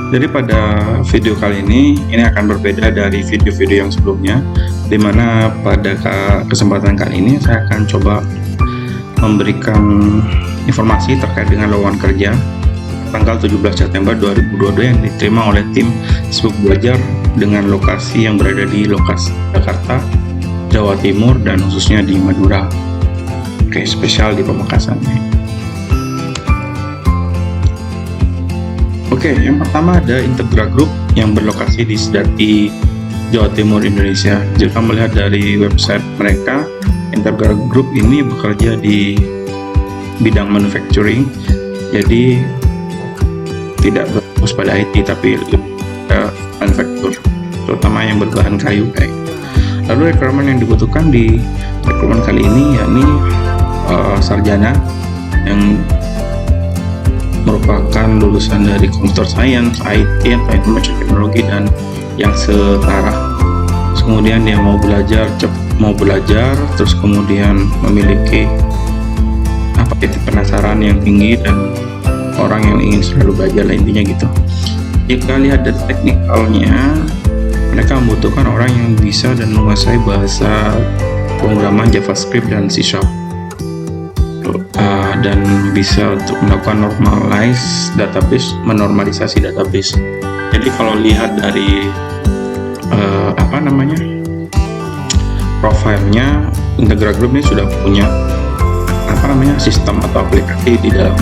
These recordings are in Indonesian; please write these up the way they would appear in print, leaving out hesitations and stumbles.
Jadi pada video kali ini akan berbeda dari video-video yang sebelumnya, di mana pada kesempatan kali ini saya akan coba memberikan informasi terkait dengan lowongan kerja tanggal 17 September 2022 yang diterima oleh tim Facebook Belajar dengan lokasi yang berada di lokasi Jakarta, Jawa Timur, dan khususnya di Madura. Oke, spesial di Pamekasan. Oke, yang pertama ada Integra Group yang berlokasi di Sedati, Jawa Timur, Indonesia. Jika melihat dari website mereka, Integra Group ini bekerja di bidang manufacturing, jadi tidak berfokus pada IT tapi manufaktur, terutama yang berbahan kayu. Lalu requirement yang dibutuhkan di requirement kali ini yakni sarjana yang merupakan lulusan dari computer science, IT, atau information technology, dan yang setara. Kemudian dia mau belajar, terus kemudian memiliki penasaran yang tinggi dan orang yang ingin selalu belajar lah, intinya gitu. Jika lihat dari teknikalnya, mereka membutuhkan orang yang bisa dan menguasai bahasa pemrograman JavaScript dan C# dan bisa untuk melakukan menormalisasi database. Jadi kalau lihat dari profilnya, Integra Group ini sudah punya sistem atau aplikasi di dalam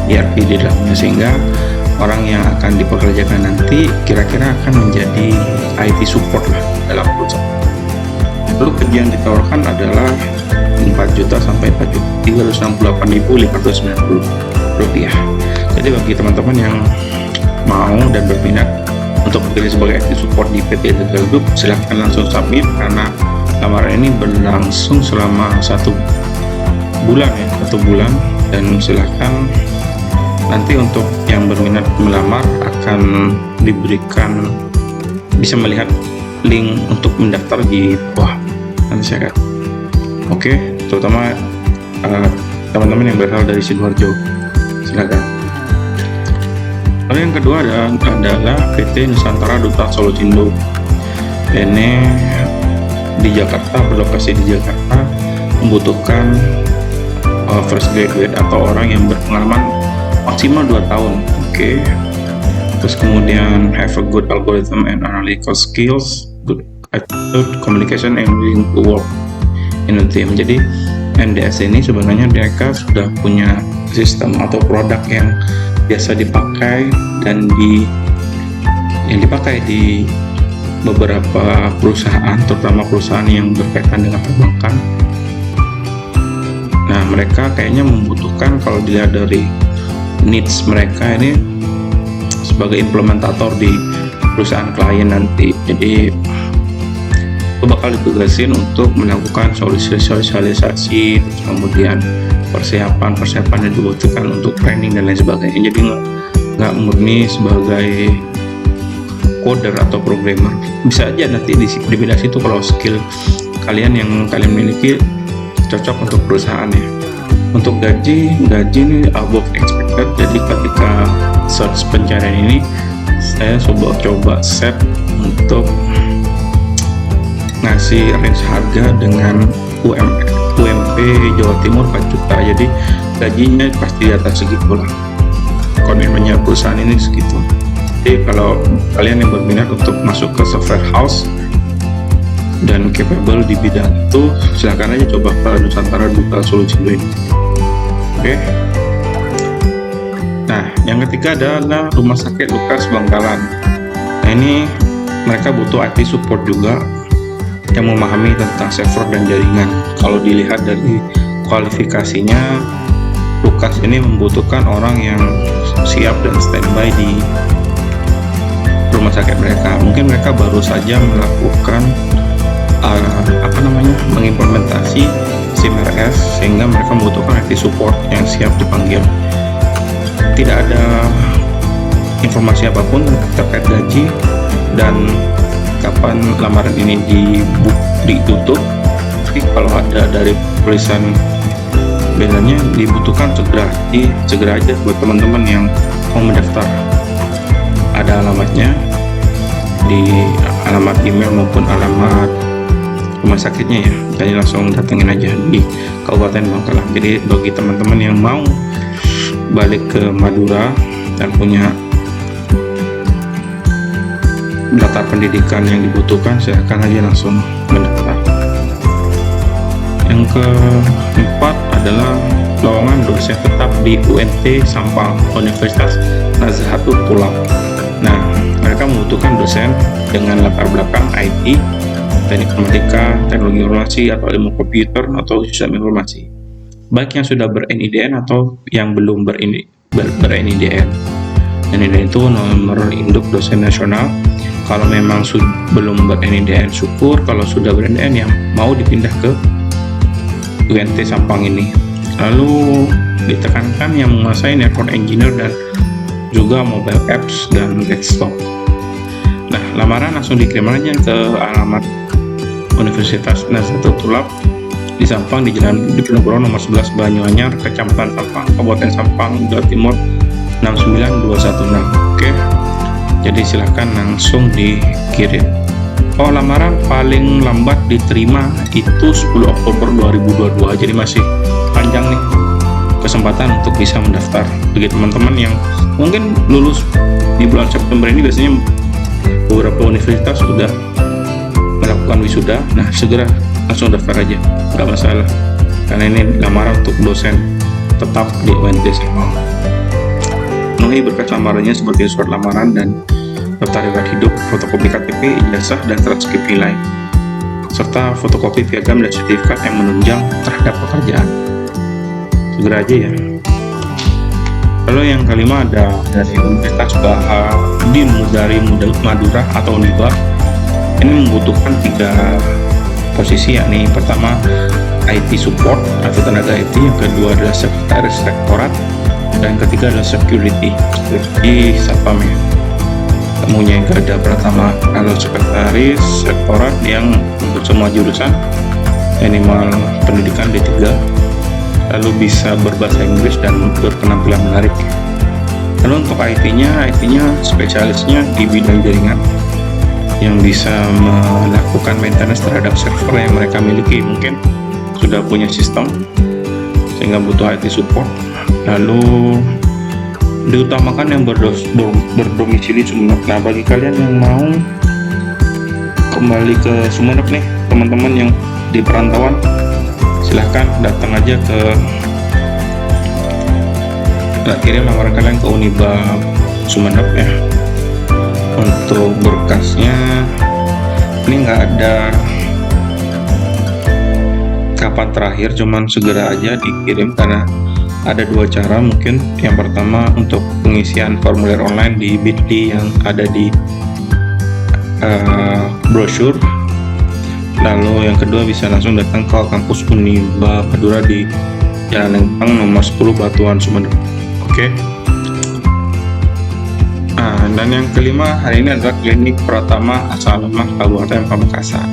ERP di dalamnya, sehingga orang yang akan dipekerjakan nanti kira-kira akan menjadi IT support lah dalam perusahaan. Lalu kerja yang ditawarkan adalah 4 juta sampai 4.368.590 rupiah. Jadi bagi teman-teman yang mau dan berminat untuk bekerja sebagai IT support di PT Integra Group, silahkan langsung submit karena lamaran ini berlangsung selama 1 bulan dan silahkan nanti untuk yang berminat melamar akan diberikan, bisa melihat link untuk mendaftar di bawah nanti saya akan. Oke, terutama teman-teman yang berasal dari Sidoarjo, silakan. Lalu yang kedua adalah PT Nusantara Duta Solusindo. Ini di Jakarta, berlokasi di Jakarta, membutuhkan fresh graduate atau orang yang berpengalaman maksimal 2 tahun. Oke. Terus kemudian have a good algorithm and analytical skills, good attitude, communication, and willing to work in a team. Jadi NDS ini sebenarnya mereka sudah punya sistem atau produk yang biasa dipakai dan dipakai di beberapa perusahaan, terutama perusahaan yang berkaitan dengan perbankan. Nah, mereka kayaknya membutuhkan, kalau dilihat dari needs mereka ini, sebagai implementator di perusahaan klien nanti. Jadi itu bakal ditugasin untuk melakukan sosialisasi, terus kemudian persiapan yang dibutuhkan untuk training dan lain sebagainya. Jadi nggak murni sebagai coder atau programmer. Bisa aja nanti di bidang situ kalau skill kalian yang kalian miliki cocok untuk perusahaan ya. Untuk gaji ini above expected. Jadi ketika search pencarian ini saya coba set untuk ngasih range harga dengan UMP Jawa Timur 4 juta. Jadi gajinya pasti di atas segitu lah, komitmennya perusahaan ini segitu. Jadi kalau kalian yang berminat untuk masuk ke software house dan capable di bidang itu, silahkan aja coba ke Nusantara Duta Solusindo ini. Oke. Nah, yang ketiga adalah Rumah Sakit Lukas Bangkalan. Nah, ini mereka butuh IT support juga yang memahami tentang server dan jaringan. Kalau dilihat dari kualifikasinya, Lukas ini membutuhkan orang yang siap dan standby di rumah sakit mereka. Mungkin mereka baru saja melakukan mengimplementasi SIM-RS, sehingga mereka membutuhkan IT support yang siap dipanggil. Tidak ada informasi apapun terkait gaji dan kapan lamaran ini ditutup. Tapi kalau ada dari tulisan bedanya dibutuhkan segera aja buat teman-teman yang mau mendaftar. ada alamatnya di alamat email maupun alamat rumah sakitnya ya. Jadi langsung datengin aja di Kabupaten Bangkalan. Jadi bagi teman-teman yang mau balik ke Madura dan punya data pendidikan yang dibutuhkan, silahkan aja langsung mendaftar. Yang keempat adalah lowongan dosen tetap di UNT Sampang, Universitas Nazatul Tulab. Nah, mereka membutuhkan dosen dengan latar belakang IT, teknik informatika, teknologi informasi, atau ilmu komputer atau sistem informasi, baik yang sudah ber-NIDN atau yang belum ber-NIDN. NIDN itu nomor induk dosen nasional. Kalau memang belum ber-NIDN, syukur. Kalau sudah ber-NIDN, yang mau dipindah ke UNT Sampang ini. Lalu ditekankan yang menguasai network engineer dan juga mobile apps dan desktop. Nah, lamaran langsung dikirim aja ke alamat Universitas Nazatul Tulab di Sampang, di Jalan Diponegoro nomor 11 Banyuanyar, Kecamatan Sampang, Kabupaten Sampang, Jawa Timur 69216. Oke. Jadi silahkan langsung dikirim. Oh, lamaran paling lambat diterima itu 10 Oktober 2022. Jadi masih panjang nih kesempatan untuk bisa mendaftar. Bagi teman-teman yang mungkin lulus di bulan September ini, biasanya beberapa universitas sudah melakukan wisuda. Nah, segera langsung daftar aja, nggak masalah, karena ini lamaran untuk dosen tetap di UNT Sampang. Penuhi berkas lamarannya seperti surat lamaran dan daftar riwayat hidup, fotokopi KTP, ijazah, dan transkrip nilai, serta fotokopi piagam dan sertifikat yang menunjang terhadap pekerjaan. Segera aja ya. Lalu yang kelima ada dari Universitas Bahaudin dari Madura atau UNIBA. Ini membutuhkan 3 posisi, yakni pertama IT support atau tenaga IT, yang kedua adalah sekretaris rektorat, dan ketiga adalah security satpam ya. Temunya yang ada pertama, kalau sekretaris rektorat yang untuk semua jurusan minimal pendidikan D3, lalu bisa berbahasa Inggris dan berpenampilan menarik. Lalu untuk IT-nya spesialisnya di bidang jaringan yang bisa melakukan maintenance terhadap server yang mereka miliki, mungkin sudah punya sistem sehingga butuh IT support. Lalu diutamakan yang berdomisili Sumeneb. Nah, bagi kalian yang mau kembali ke Sumeneb nih, teman-teman yang di perantauan, silahkan datang aja kirim lamaran kalian ke Uniba Sumeneb ya. Untuk berkasnya ini nggak ada kapan terakhir, cuman segera aja dikirim karena ada 2 cara mungkin. Yang pertama untuk pengisian formulir online di Bitly yang ada di brosur. Lalu yang kedua bisa langsung datang ke kampus Uniba Madura di Jalan Lempang nomor 10 Batuan Sumeneb. Oke. Dan yang kelima hari ini adalah Klinik Pratama As-Salamah Kabupaten Pamekasan.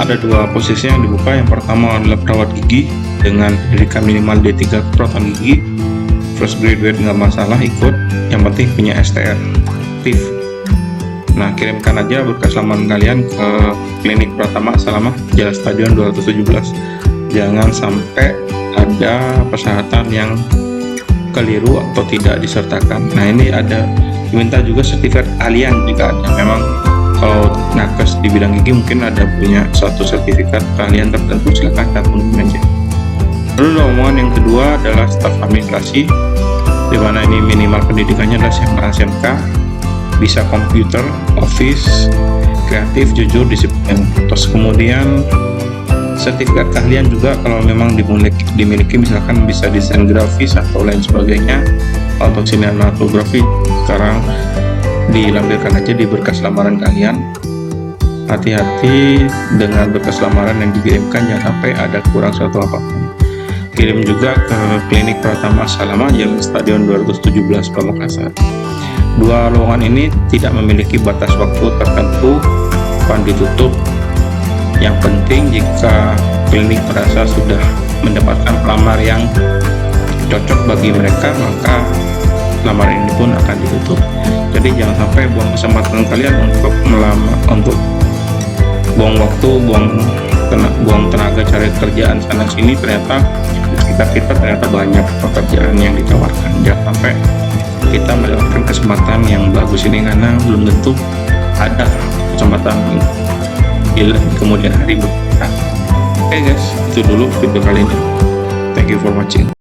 Ada 2 posisi yang dibuka. Yang pertama adalah perawat gigi dengan pendidikan minimal D3 perawatan gigi, fresh graduate nggak masalah ikut, yang penting punya STR PIV. Nah, kirimkan aja berkas lamaran kalian ke Klinik Pratama As-Salamah, Jalan Stadion 217. Jangan sampai ada persyaratan yang keliru atau tidak disertakan. Nah, ini ada diminta juga sertifikat keahlian jika ada. Memang kalau nakes di bidang gigi mungkin ada punya suatu sertifikat keahlian tertentu, silakan cantumkan aja. Lalu lowongan yang kedua adalah staf administrasi, di mana ini minimal pendidikannya adalah SMK, bisa komputer, office, kreatif, jujur, disiplin. Terus kemudian sertifikat keahlian juga kalau memang dimiliki, misalkan bisa desain grafis atau lain sebagainya, atau sinematografi, sekarang dilampirkan aja di berkas lamaran kalian. Hati-hati dengan berkas lamaran yang dikirimkan, jangan sampai ada kurang suatu apapun. Kirim juga ke Klinik Pratama As-Salamah, Jalan Stadion 217 Pamekasan. 2 lowongan ini tidak memiliki batas waktu tertentu, akan ditutup. Yang penting jika klinik merasa sudah mendapatkan pelamar yang cocok bagi mereka, maka lamaran ini pun akan ditutup. Jadi Jadi jangan sampai buang kesempatan kalian untuk untuk buang waktu, buang tenaga cari kerjaan sana sini, ternyata di sekitar kita ternyata banyak pekerjaan yang ditawarkan. Jangan sampai kita melewatkan kesempatan yang bagus ini, karena belum tentu ada kesempatan di kemudian hari berikutnya. Oke guys, itu dulu video kali ini. Thank you for watching.